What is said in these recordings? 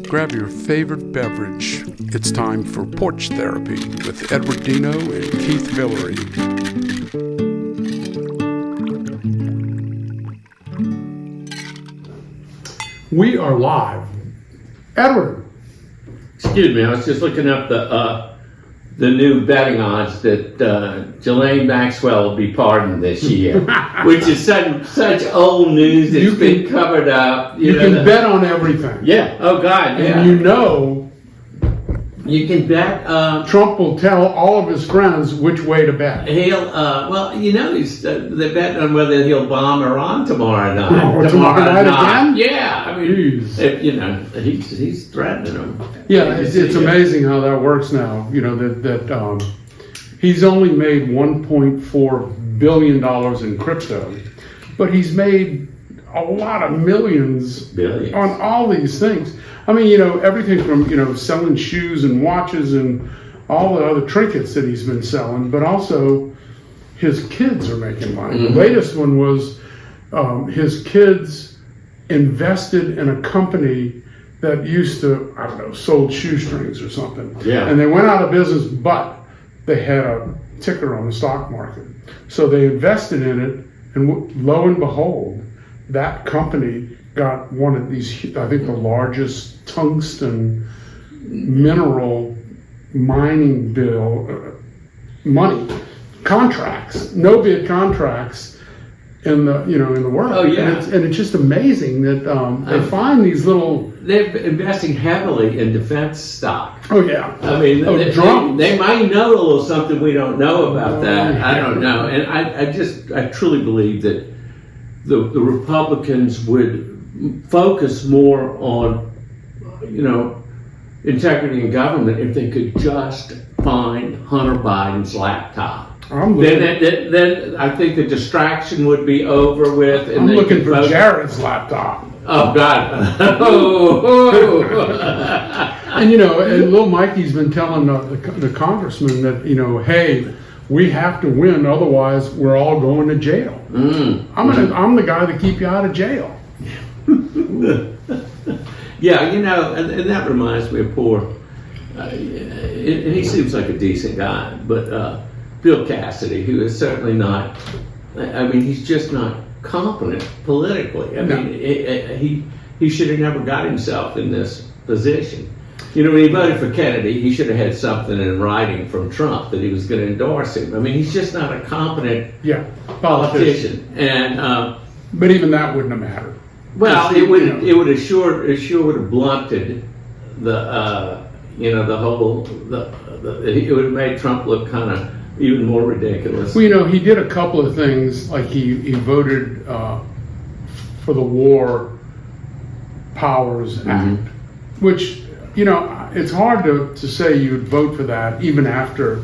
Grab your favorite beverage. It's time for Porch Therapy with Edward Dino and Keith Villery. We are live. Edward. Excuse me, I was just looking up the new betting odds that Ghislaine Maxwell will be pardoned this year, which is such old news. It's been covered up. You can bet on everything. Yeah. Oh God. Yeah. And you know, you can bet. Trump will tell all of his friends which way to bet. He'll. Well, you know, they're betting on whether he'll bomb Iran tomorrow night. Oh, tomorrow night again? Yeah. I mean, he's threatening them. Yeah, it's amazing how that works now. You know that he's only made $1.4 billion in crypto, but he's made a lot of billions on all these things. I mean, you know, everything from, you know, selling shoes and watches and all the other trinkets that he's been selling, but also his kids are making money. Mm-hmm. The latest one was his kids invested in a company that used to, I don't know, sold shoestrings or something. Yeah. And they went out of business, but they had a ticker on the stock market. So they invested in it, and lo and behold, that company got one of these, I think the largest tungsten mineral mining money contracts, no bid contracts in the world. Oh yeah, and it's just amazing that they find these little. They're investing heavily in defense stock. Oh yeah, I mean, they might know a little something we don't know about that. I don't know, and I truly believe that the Republicans would focus more on, you know, integrity in government if they could just find Hunter Biden's laptop. Then I think the distraction would be over with. And I'm looking for Jared's laptop. Oh God! And you know, and little Mikey's been telling the congressman that, you know, hey, we have to win, otherwise we're all going to jail. I'm the guy to keep you out of jail. Yeah, you know, and that reminds me of he seems like a decent guy, but Bill Cassidy, who is certainly not, I mean, he's just not competent politically. I mean, he should have never got himself in this position. You know, when he voted for Kennedy, he should have had something in writing from Trump that he was going to endorse him. I mean, he's just not a competent politician. And but even that wouldn't have mattered. Well, it would have sure would have blunted the it would have made Trump look kind of even more ridiculous. Well, you know, he did a couple of things, like he voted for the War Powers Act, which, you know, it's hard to say you would vote for that even after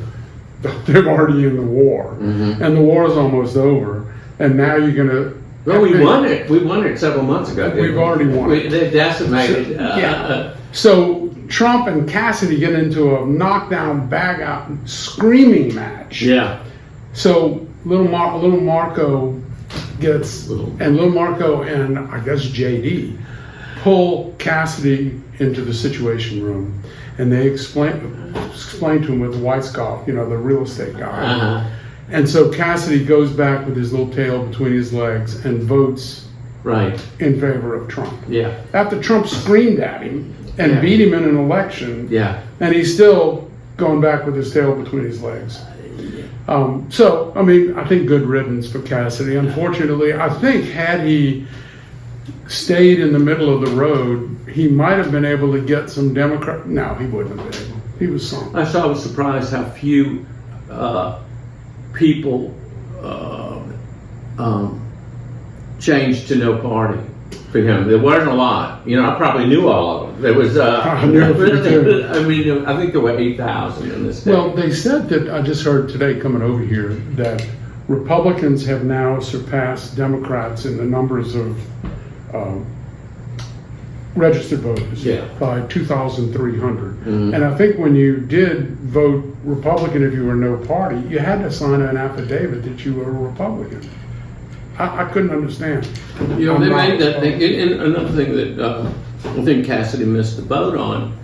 they're already in the war, and the war is almost over, and now you're going to. Well, we won it. We won it several months ago. We've already won it. They decimated. So Trump and Cassidy get into a knockdown, bag out, screaming match. Yeah. So little Marco and I guess JD pull Cassidy into the Situation Room, and they explain to him with Weisskopf, you know, the real estate guy. And so Cassidy goes back with his little tail between his legs and votes in favor of Trump. Yeah. After Trump screamed at him and beat him in an election. Yeah. And he's still going back with his tail between his legs. So, I mean, I think good riddance for Cassidy. Unfortunately, I think had he stayed in the middle of the road, he might have been able to get some Democrat. No, he wouldn't have been able. He was sunk. I was surprised how few people changed to no party for him. There weren't a lot. You know, I probably knew all of them. There was, I mean, I think there were 8,000 in this state. Well, they said that, I just heard today coming over here, that Republicans have now surpassed Democrats in the numbers of registered voters by 2,300. And I think when you did vote Republican, if you were no party, you had to sign an affidavit that you were a Republican. I couldn't understand. You know, they made that thing. And another thing that I think Cassidy missed the boat on.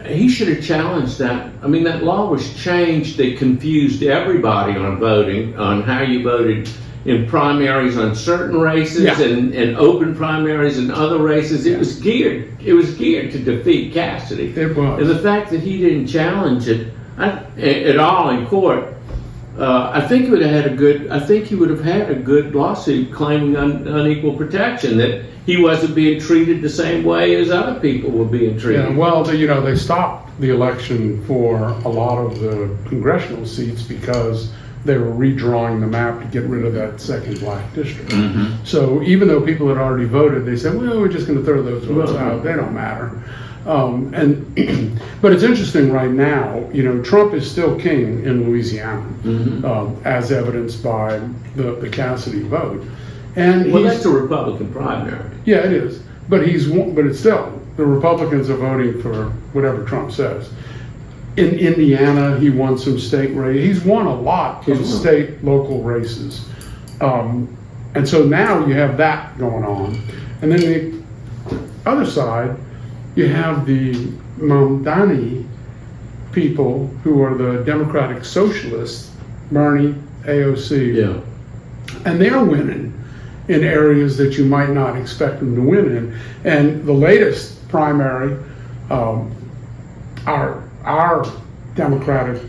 He should have challenged that. I mean, that law was changed. They confused everybody on voting, on how you voted in primaries on certain races and open primaries and other races. It was geared to defeat Cassidy. It was. And the fact that he didn't challenge it at all in court, I think he would have had a good lawsuit claiming unequal protection, that he wasn't being treated the same way as other people were being treated. Yeah, well, they stopped the election for a lot of the congressional seats because they were redrawing the map to get rid of that second black district. Mm-hmm. So even though people had already voted, they said, well, we're just going to throw those votes out. They don't matter. But it's interesting right now, Trump is still king in Louisiana, as evidenced by the Cassidy vote. And that's a Republican primary. Yeah, it is. But it's still, the Republicans are voting for whatever Trump says. In Indiana, he won some state races. He's won a lot of state, local races. And so now you have that going on. And then the other side, you have the Mamdani people who are the Democratic Socialists, Bernie, AOC. Yeah. And they're winning in areas that you might not expect them to win in. And the latest primary, our Democratic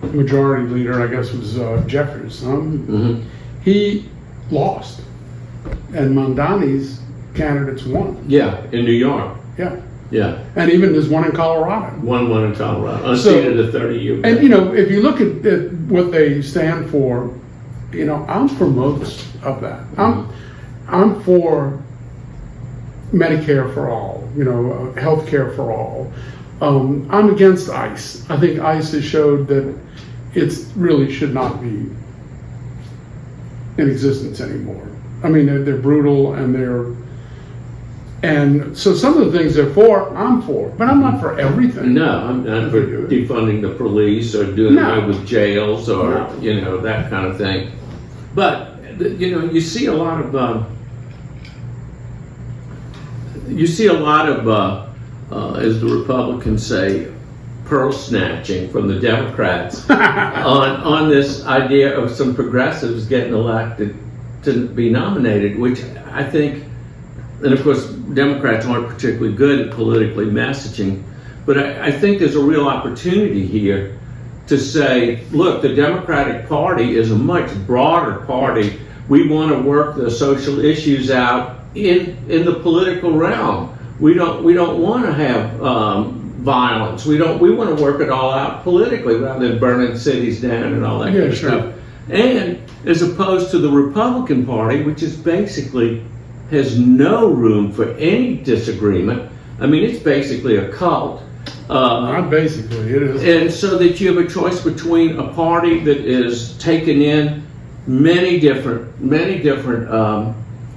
majority leader, I guess, was Jeffers' son. He lost, and Mamdani's candidates won. Yeah, in New York. Yeah. Yeah. And even there's one in Colorado. One in Colorado. Unseated the 30-year. And if you look at what they stand for, I'm for most of that. I'm for Medicare for all, health care for all. I'm against ICE. I think ICE has showed that it really should not be in existence anymore. I mean, they're brutal and so some of the things they're for, I'm for, but I'm not for everything. No, I'm not for defunding the police or doing away with jails or, that kind of thing. But, you see a lot of, as the Republicans say, pearl snatching from the Democrats on this idea of some progressives getting elected to be nominated, which I think, and of course, Democrats aren't particularly good at politically messaging, but I think there's a real opportunity here to say, look, the Democratic Party is a much broader party. We want to work the social issues out in the political realm. We don't want to have violence. We want to work it all out politically rather than burning cities down and all that kind of stuff. And as opposed to the Republican Party, which is basically has no room for any disagreement. I mean, it's basically a cult. Not basically, it is. And so that you have a choice between a party that is taking in many different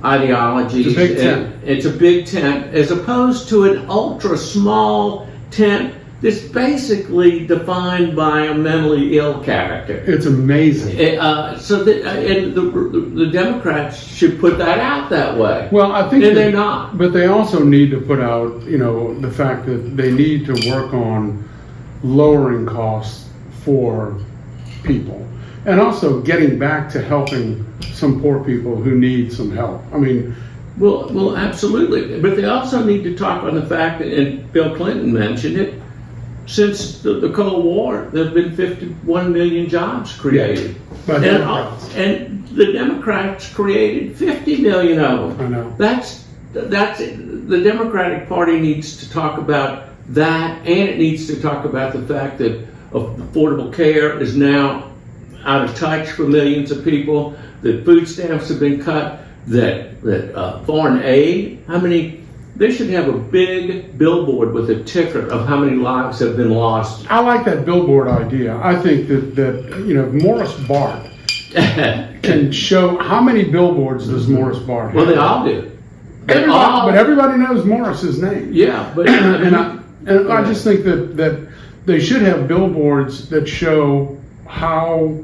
ideologies. It's a big tent. It's a big tent, as opposed to an ultra small tent that's basically defined by a mentally ill character. It's amazing. And the Democrats should put that out that way. Well, I think they're not. But they also need to put out, the fact that they need to work on lowering costs for people, and also getting back to helping some poor people who need some help. I mean, well, absolutely. But they also need to talk on the fact that, and Bill Clinton mentioned it, since the Cold War, there have been 51 million jobs created. And the Democrats created 50 million of them. I know. That's the Democratic Party needs to talk about that, and it needs to talk about the fact that affordable care is now out of touch for millions of people, that food stamps have been cut, that foreign aid, they should have a big billboard with a ticker of how many lives have been lost. I like that billboard idea. I think that Morris Bart can show how many billboards does Morris Bart have. Well, they all do. But everybody knows Morris's name. Yeah, but and I just think that they should have billboards that show how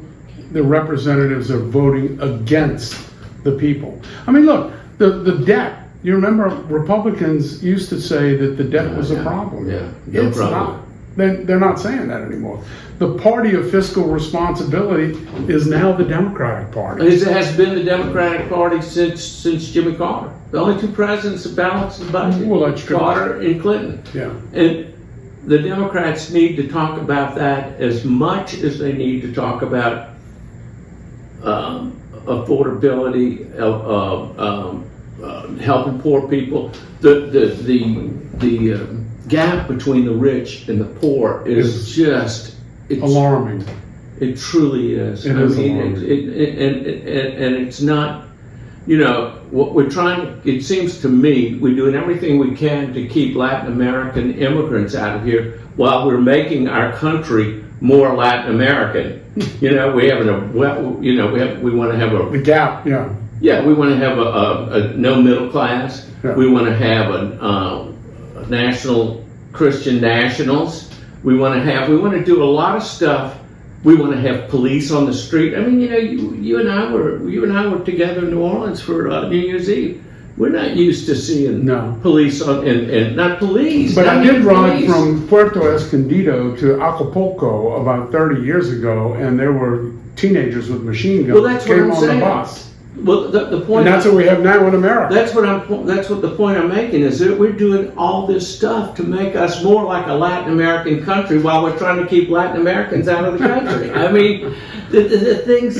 the representatives are voting against the people. I mean, look, the debt you remember Republicans used to say that the debt was a problem. Yeah, no It's problem. not. They're not saying that anymore. The party of fiscal responsibility is now the Democratic Party. It has been the Democratic Party since Jimmy Carter. The only two presidents that balanced the budget. Well, that's true. Carter and Clinton. Yeah. And the Democrats need to talk about that as much as they need to talk about affordability, helping poor people. The gap between the rich and the poor is just Alarming. It truly is. It is alarming. And it's not, what we're trying, it seems to me, we're doing everything we can to keep Latin American immigrants out of here while we're making our country more Latin American. We want to have The gap, yeah. Yeah, we want to have a no middle class. Yeah. We want to have a national Christian nationals. We want to do a lot of stuff. We want to have police on the street. I mean, you and I were together in New Orleans for New Year's Eve. We're not used to seeing police on, and not police. But I did ride police. from Puerto Escondido to Acapulco about 30 years ago, and there were teenagers with machine guns Well, that's what came I'm on saying. the bus. Well, the point. And that's what we have now in America. That's what the point I'm making is that we're doing all this stuff to make us more like a Latin American country while we're trying to keep Latin Americans out of the country. I mean, the thing's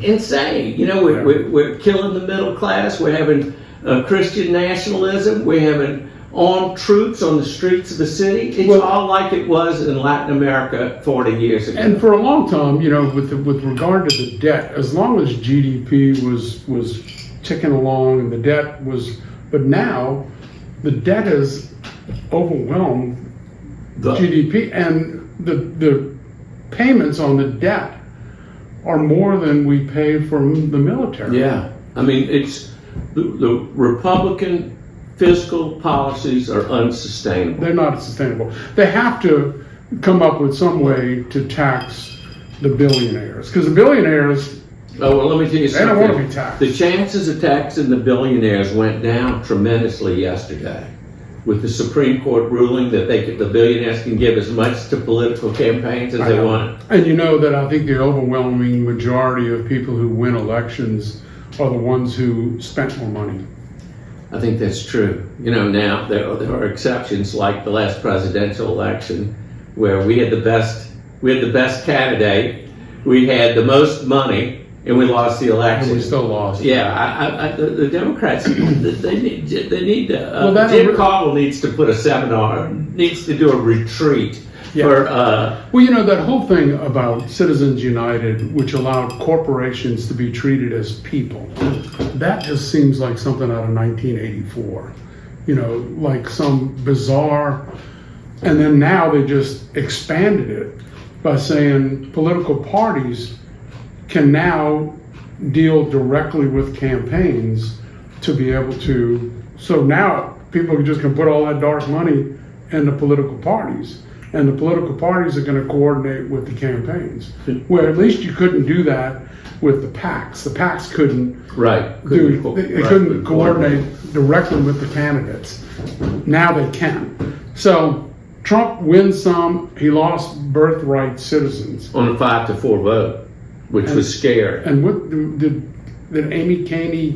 insane. We're killing the middle class. We're having Christian nationalism. We're having armed troops on the streets of the city. It's all like it was in Latin America 40 years ago. And for a long time, with regard to the debt, as long as GDP was ticking along and the debt was, but now the debt has overwhelmed GDP, and the payments on the debt are more than we pay for the military. Yeah, I mean, it's the Republican fiscal policies are unsustainable. They're not sustainable. They have to come up with some way to tax the billionaires, because the billionaires, Oh, well, let me tell you they something. don't want to be taxed. The chances of taxing the billionaires went down tremendously yesterday with the Supreme Court ruling that the billionaires can give as much to political campaigns as they want. And you know that I think the overwhelming majority of people who win elections are the ones who spent more money. I think that's true. Now there are exceptions like the last presidential election where we had the best candidate, we had the most money, and we lost the election. And we still lost. Yeah, the Democrats, they need to. Well, Jim Caldwell needs to put a seminar, needs to do a retreat. Yeah. For, Well, that whole thing about Citizens United, which allowed corporations to be treated as people, that just seems like something out of 1984. Like some bizarre, and then now they just expanded it by saying political parties can now deal directly with campaigns to be able to, so now people just can put all that dark money into political parties. And the political parties are going to coordinate with the campaigns. Where at least you couldn't do that with the PACs. The PACs couldn't couldn't coordinate directly with the candidates. Now they can. So Trump wins some. He lost birthright citizens. on a 5-4 vote, which was scary. And what did Amy Caney,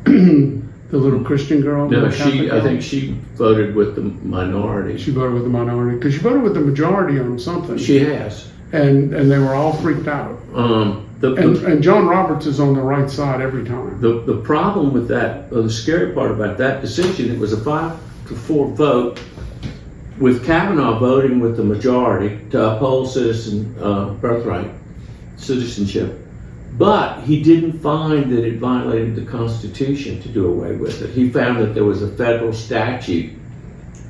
the little Christian girl? No, I think she voted with the minority. She voted with the minority because she voted with the majority on something. She has. And they were all freaked out. And John Roberts is on the right side every time. The problem with that, the scary part about that decision, it was a 5-4 vote with Kavanaugh voting with the majority to uphold birthright citizenship. But he didn't find that it violated the Constitution to do away with it. He found that there was a federal statute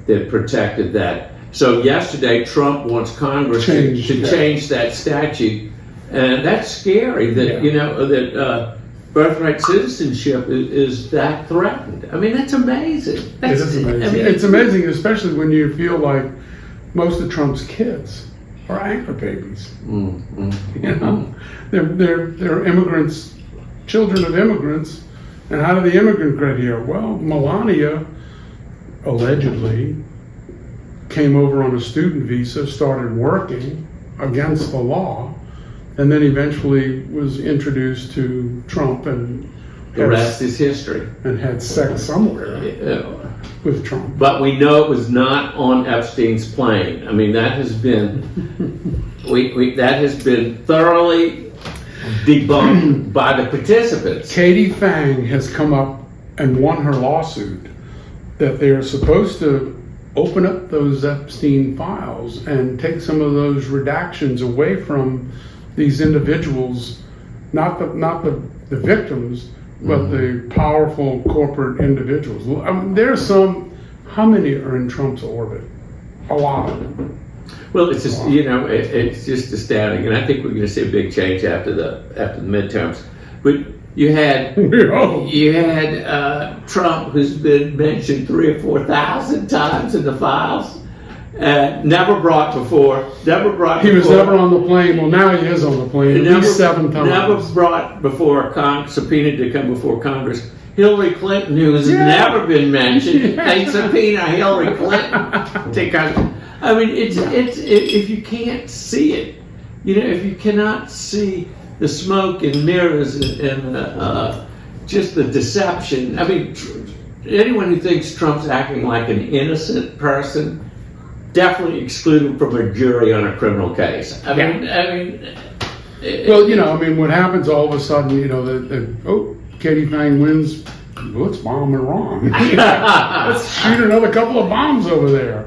that protected that. So yesterday, Trump wants Congress to change that statute. And that's scary that, that birthright citizenship is that threatened. I mean, that's amazing. It is amazing. I mean, it's amazing, especially when you feel like most of Trump's kids are anchor babies. They're immigrants, children of immigrants, And how did the immigrant get here? Well, Melania allegedly came over on a student visa, started working against the law, and then eventually was introduced to Trump and The rest is history. had sex somewhere with Trump. But we know it was not on Epstein's plane. I mean, that has been that has been thoroughly debunked by the participants. Katie Fang has come up and won her lawsuit that they're supposed to open up those Epstein files and take some of those redactions away from these individuals, not the victims, but the powerful corporate individuals. I mean, there's how many are in Trump's orbit? A lot of them. Well, it's just, it's just astounding, and I think we're going to see a big change after the midterms. But you had Trump, who's been mentioned 3,000 or 4,000 times in the files, never brought before. He was never on the plane. Well, now he is on the plane. At least 7 times. Never brought before subpoenaed to come before Congress. Hillary Clinton, who has never been mentioned, they subpoena Hillary Clinton to come. I mean, it's if you can't see it, if you cannot see the smoke and mirrors and just the deception. I mean, anyone who thinks Trump's acting like an innocent person, definitely excluded from a jury on a criminal case. I mean. What happens all of a sudden, Katie Fang wins. Let's bomb Iran. Let's shoot another couple of bombs over there.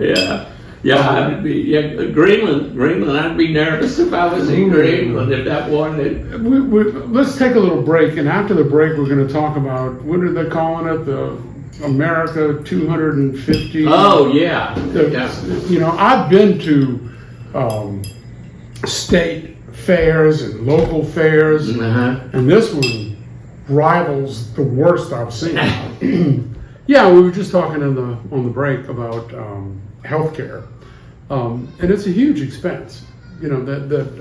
Yeah, Greenland. I'd be nervous if I was in Greenland if that one. Let's take a little break, and after the break, we're going to talk about what are they calling it? The America 250. Oh yeah. I've been to state fairs and local fairs, and this one rivals the worst I've seen. Yeah, we were just talking on the break about healthcare, and it's a huge expense. That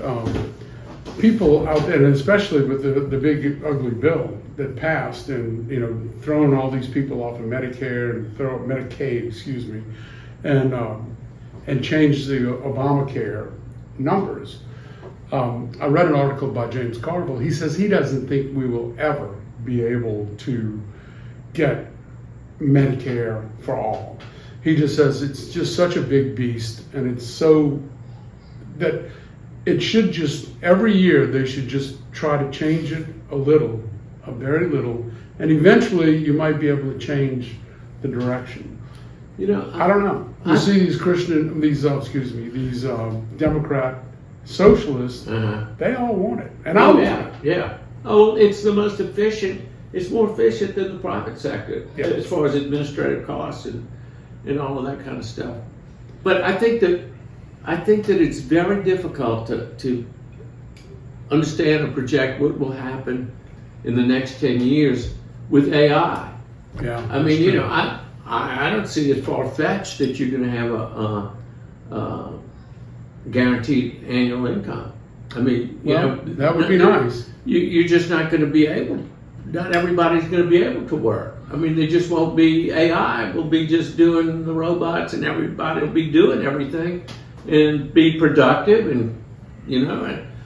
people out there, and especially with the big ugly bill that passed, and throwing all these people off of Medicare and Medicaid, excuse me, and change the Obamacare numbers. I read an article by James Carville. He says he doesn't think we will ever be able to get Medicare for all. He just says it's just such a big beast, and it's so that it should just, every year they should just try to change it a little, a very little, and eventually you might be able to change the direction. I don't know. You see these Democrat socialists, they all want it, and I want it. Yeah. Oh, it's the most efficient. It's more efficient than the private sector as far as administrative costs and all of that kind of stuff. But I think that it's very difficult to understand and project what will happen in the next 10 years with AI. Yeah. I mean, I don't see it far-fetched that you're going to have a guaranteed annual income. I mean, that would be nice. You're just not going to be able. Not everybody's going to be able to work. I mean, they just won't be. AI will be just doing the robots, and everybody will be doing everything and be productive, and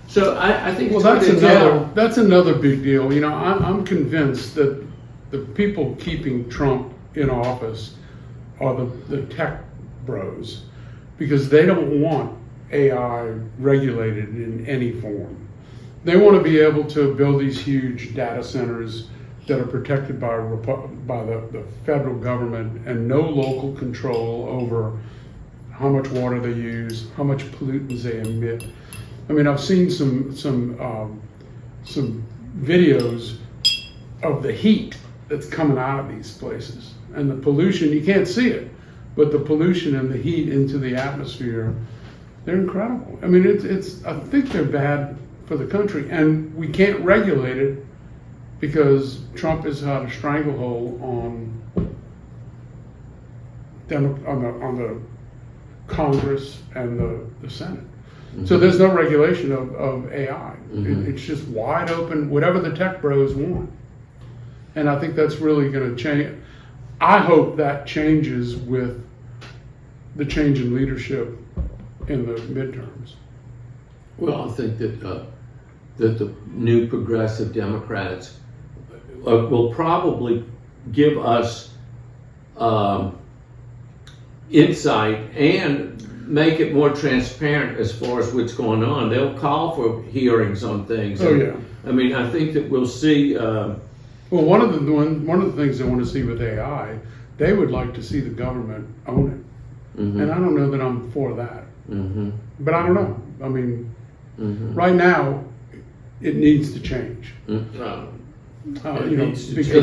So I think that's another big deal. I'm convinced that the people keeping Trump in office are the tech bros, because they don't want AI regulated in any form. They want to be able to build these huge data centers that are protected by the federal government, and no local control over how much water they use, how much pollutants they emit. I mean, I've seen some videos of the heat that's coming out of these places, and the pollution. You can't see it, but the pollution and the heat into the atmosphere, they're incredible. I mean, it's. I think they're bad for the country, and we can't regulate it because Trump has had a stranglehold on the Congress and the Senate. Mm-hmm. So there's no regulation of AI. Mm-hmm. It's just wide open, whatever the tech bros want. And I think that's really going to change. I hope that changes with the change in leadership in the midterms. Well, I think that the new progressive Democrats will probably give us insight and make it more transparent as far as what's going on. They'll call for hearings on things. Oh yeah. I mean, I think that we'll see. Well, one of the things they want to see with AI, they would like to see the government own it, Mm-hmm. and I don't know that I'm for that. Mm-hmm. But I don't know. I mean, Mm-hmm. right now, it needs to change. It's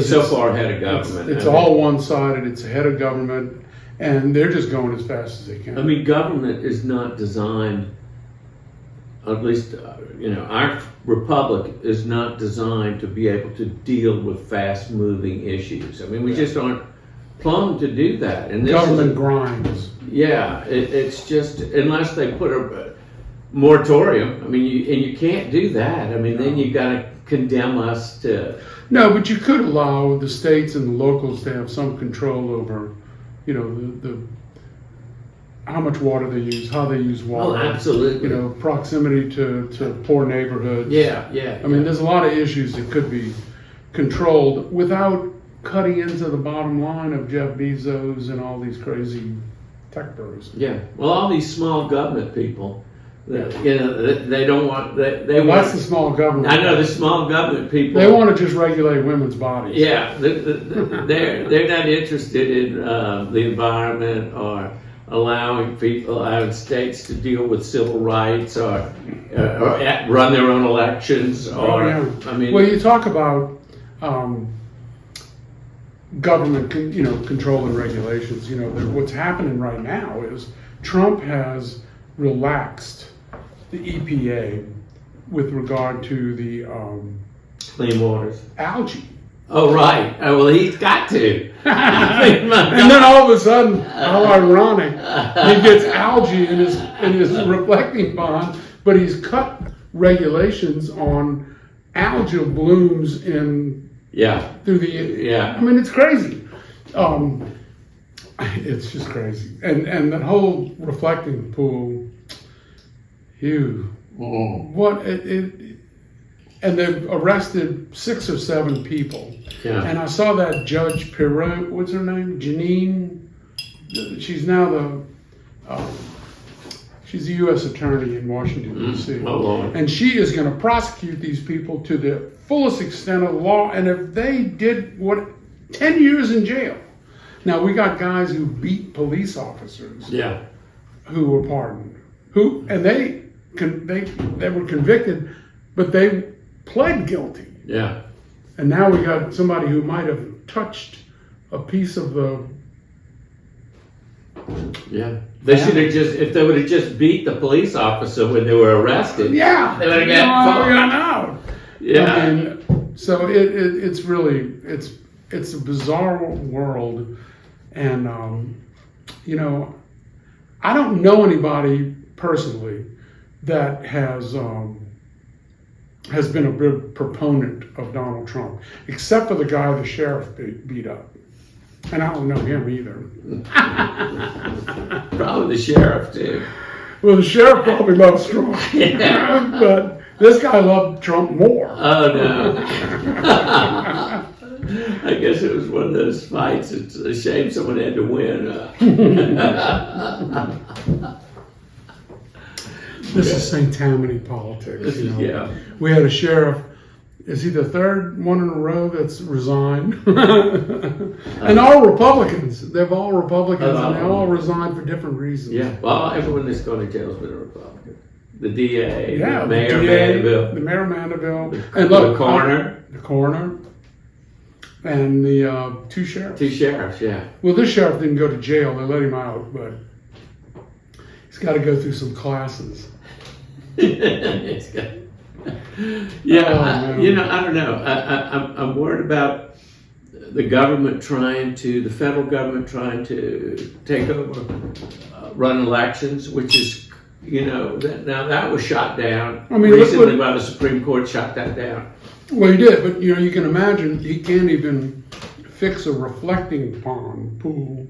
so far ahead of government. It's all one-sided. It's ahead of government, and they're just going as fast as they can. I mean, government is not designed. At least, our republic is not designed to be able to deal with fast-moving issues. I mean, we just aren't plumbed to do that. And this government grinds. Yeah, it's just unless they put a moratorium. I mean, you can't do that. I mean, then you got to condemn us to. No, but you could allow the states and the locals to have some control over, the how much water they use, how they use water. Oh, absolutely. Proximity to poor neighborhoods. Yeah. I mean, there's a lot of issues that could be controlled without cutting into the bottom line of Jeff Bezos and all these crazy tech bros. Yeah. Well, all these small government people, they don't want. They Well, want. that's the small government. I know the small government people. They want to just regulate women's bodies. Yeah, they're not interested in the environment or allowing states to deal with civil rights or run their own elections. Or I mean, well, you talk about government, control and regulations. What's happening right now is Trump has relaxed the EPA with regard to the clean waters. algae. Oh, right. Oh, well, he's got to. And then all of a sudden, how ironic, he gets algae in his reflecting pond, but he's cut regulations on algal blooms through the. Yeah. I mean, it's crazy. It's just crazy, and that whole reflecting pool. What and they've arrested 6 or 7 people. Yeah. And I saw that Judge Perot, what's her name? Janine. She's now she's the U.S. Attorney in Washington, D.C. Oh, Lord. And she is going to prosecute these people to the fullest extent of the law. And if they did 10 years in jail. Now, we got guys who beat police officers. Yeah. Who were pardoned. And they were convicted, but they pled guilty. Yeah. And now we got somebody who might have touched a piece of the. Yeah. They should have if they would have just beat the police officer when they were arrested. Yeah. They would have gotten out. Yeah. I mean, so it's really, it's a bizarre world. And, I don't know anybody personally that has been a big proponent of Donald Trump, except for the guy the sheriff beat up. And I don't know him either. Probably the sheriff, too. Well, the sheriff probably loves Trump. Yeah. But this guy loved Trump more. Oh, no. I guess it was one of those fights. It's a shame someone had to win. This is St. Tammany politics. Yeah. We had a sheriff. Is he the third one in a row that's resigned? And all Republicans. They're all Republicans, and they all resigned for different reasons. Yeah. Well, everyone that's going to jail has been a Republican. The DA, Yeah, the Mayor the of DA, Mandeville, the Mayor of Mandeville, the coroner. The coroner, and the 2 sheriffs. 2 sheriffs, yeah. Well, this sheriff didn't go to jail. They let him out, but he's got to go through some classes. Yeah, I don't know. I'm worried about the federal government trying to take over, run elections, which is, now that was shot down. I mean, recently by the Supreme Court shot that down. Well, he did, but you can imagine he can't even fix a reflecting pond pool,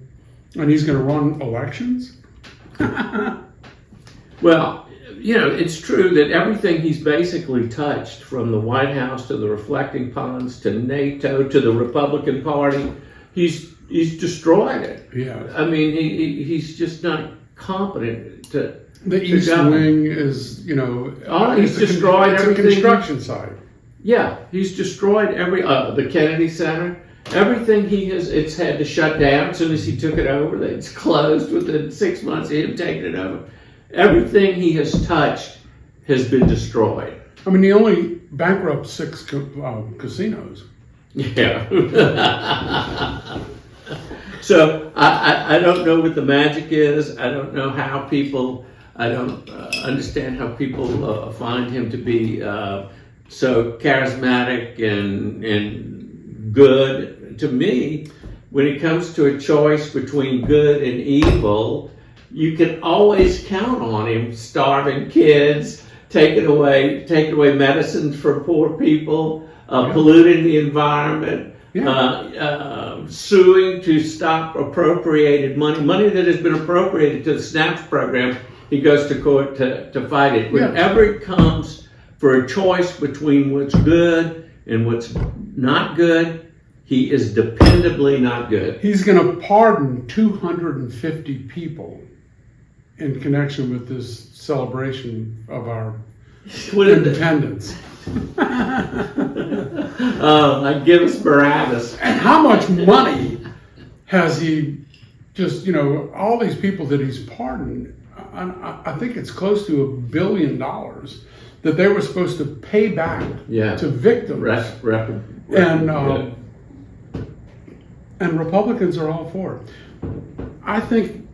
and he's going to run elections. Well, it's true that everything he's basically touched, from the White House to the reflecting ponds to NATO to the Republican Party, he's destroyed it. Yeah. I mean, he's just not competent to. The East Wing is, he's destroyed it's everything. a construction site. Yeah, he's destroyed the Kennedy Center. Everything it's had to shut down as soon as he took it over. It's closed within 6 months of him taking it over. Everything he has touched has been destroyed. I mean, he only bankrupt 6 casinos. Yeah. So I don't know what the magic is. I don't know how people. I don't understand how people find him to be so charismatic and good. To me, when it comes to a choice between good and evil, you can always count on him starving kids, taking away medicines for poor people, polluting the environment, suing to stop appropriated money that has been appropriated to the SNAPS program. He goes to court to fight it. Whenever it comes for a choice between what's good and what's not good, he is dependably not good. He's going to pardon 250 people in connection with this celebration of our independence. Give us Barabbas. And how much money has he just, all these people that he's pardoned, I think it's close to $1 billion that they were supposed to pay back to victims. And Republicans are all for it. I think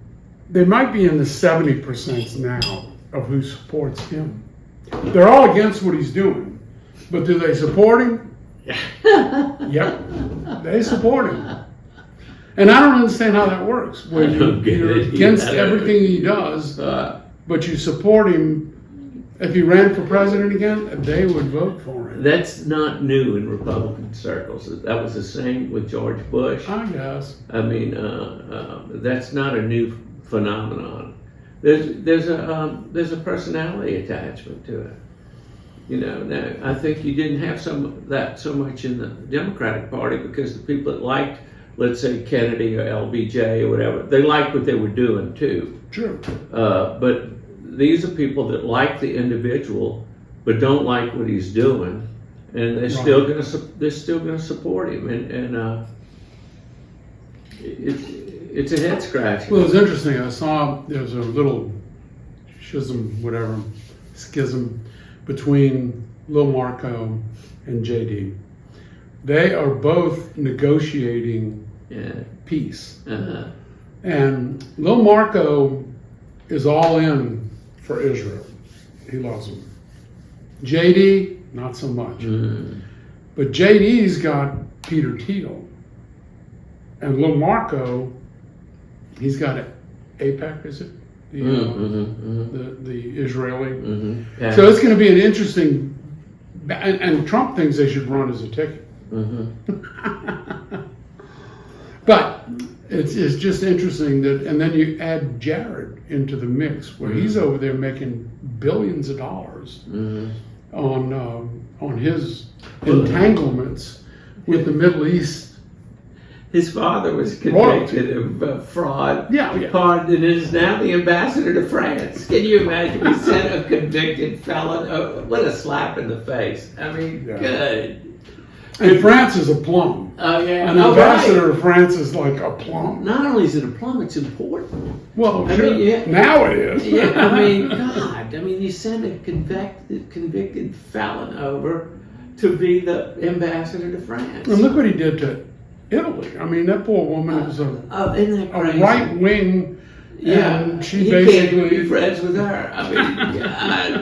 they might be in the 70% now of who supports him. They're all against what he's doing, but do they support him? Yep, they support him. And I don't understand how that works. When you're against everything he does, but you support him. If he ran for president again, they would vote for him. That's not new in Republican circles. That was the same with George Bush. I guess. I mean, that's not a new phenomenon. There's a personality attachment to it. Now I think you didn't have so much in the Democratic Party because the people that liked, let's say, Kennedy or LBJ or whatever, they liked what they were doing too. Sure. But these are people that like the individual, but don't like what he's doing, and they're still going to support him, and it's a head scratch. Well, it's interesting. I saw there's a little schism between Lil Marco and JD. They are both negotiating peace, and Lil Marco is all in for Israel. He loves them. JD, not so much. But JD's got Peter Thiel. And Lil Marco, he's got AIPAC, is it? The Israeli. So it's going to be an interesting, and Trump thinks they should run as a ticket. But it's just interesting that, and then you add Jared into the mix, where he's over there making billions of dollars on his entanglements with the Middle East. His father was convicted of fraud, pardoned, and is now the ambassador to France. Can you imagine? We sent a convicted felon. Oh, what a slap in the face! I mean, good. And France is a plum. Oh yeah, an ambassador to France is like a plum. Not only is it a plum, it's important. Well, now it is. Yeah, I mean, God, you send a convicted felon over to be the ambassador to France. And look what he did to Italy. I mean, that poor woman was a right wing. And she basically can't be friends with her. I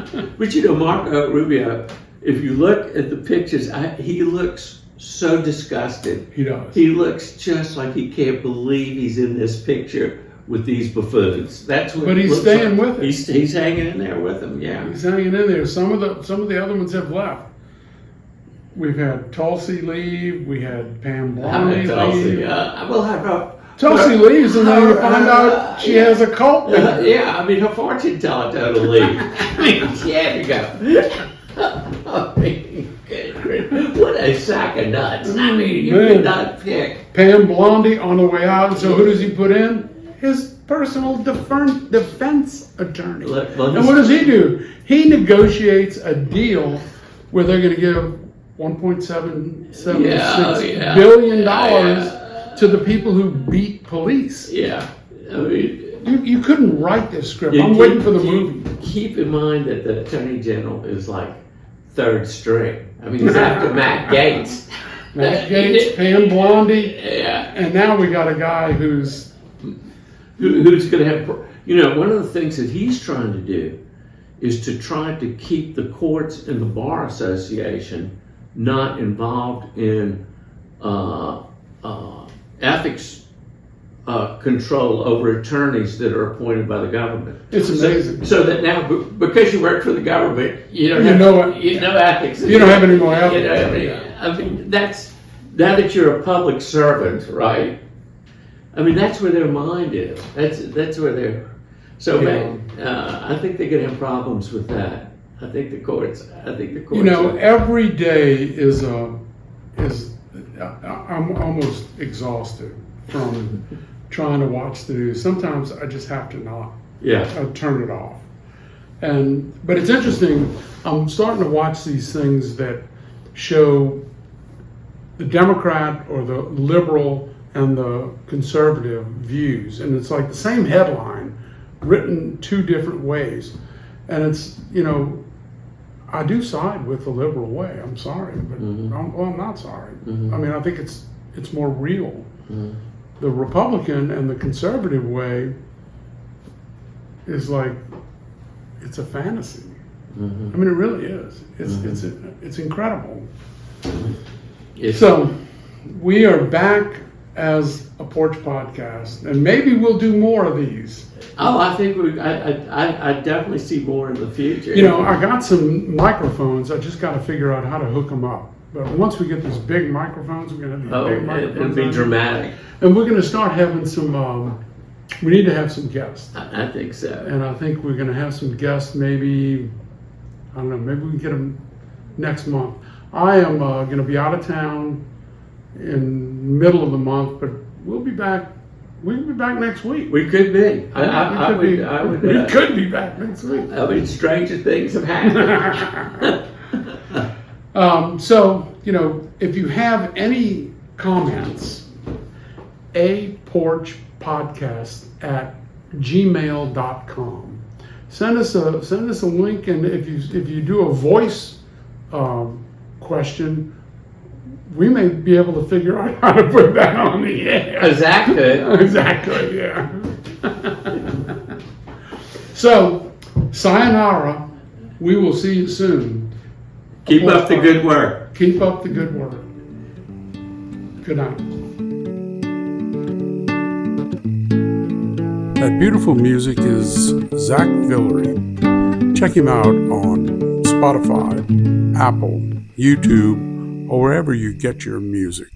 mean, but Marco Rubio, if you look at the pictures, he looks so disgusted. He does. He looks just like he can't believe he's in this picture with these buffoons. That's what. But he's staying with it. He's hanging in there with them. Yeah, he's hanging in there. Some of the other ones have left. we've had Tulsi leave, we had Pam Blondie Tulsi. leave. We'll have Tulsi leaves, and then you find out she has a cult. Yeah, I mean, her fortune teller told her to leave. I mean, she had to go. I mean, what a sack of nuts. I mean, you could not pick. Pam Blondie on the way out, and so who does he put in? His personal defense attorney. And what does he do? He negotiates a deal where they're going to give $1.776 billion to the people who beat police. Yeah, I mean, you couldn't write this script. I'm waiting for the movie. Keep in mind that the Attorney General is like third string. I mean, he's after Matt Gaetz. Matt Gaetz, Pam Blondie, yeah, and now we got a guy who's going to have. One of the things that he's trying to do is to try to keep the courts and the Bar Association not involved in ethics control over attorneys that are appointed by the government. It's amazing. So that now, because you work for the government, you don't have ethics. You don't have any more ethics. I mean, that's now that you're a public servant, right? I mean, that's where their mind is. That's where they're. So, I think they're going to have problems with that. I think the courts. Every day is I'm almost exhausted from trying to watch the news. Sometimes I just have to not. Yeah. Turn it off. But it's interesting. I'm starting to watch these things that show the Democrat or the liberal and the conservative views, and it's like the same headline written two different ways. And it's, I do side with the liberal way. I'm sorry, but I'm not sorry. I mean, I think it's more real. The Republican and the conservative way is like, it's a fantasy. I mean, it really is. It's incredible. So we are back as a Porch podcast, and maybe we'll do more of these. Oh, I think I definitely see more in the future. I got some microphones. I just got to figure out how to hook them up. But once we get these big microphones, we're going to have these big microphones. It'll be dramatic. And we're going to start having some, we need to have some guests. I think so. And I think we're going to have some guests maybe, I don't know, maybe we can get them next month. I am going to be out of town in middle of the month, but we'll be back. We can be back next week. We could be. We could be back next week. I mean, stranger things have happened. So, if you have any comments, aporchpodcast@gmail.com. Send us a link, and if you do a voice question, we may be able to figure out how to put that on the air. Exactly, yeah. So, sayonara. We will see you soon. Keep up the good work. Keep up the good work. Good night. That beautiful music is Zach Villery. Check him out on Spotify, Apple, YouTube, or wherever you get your music.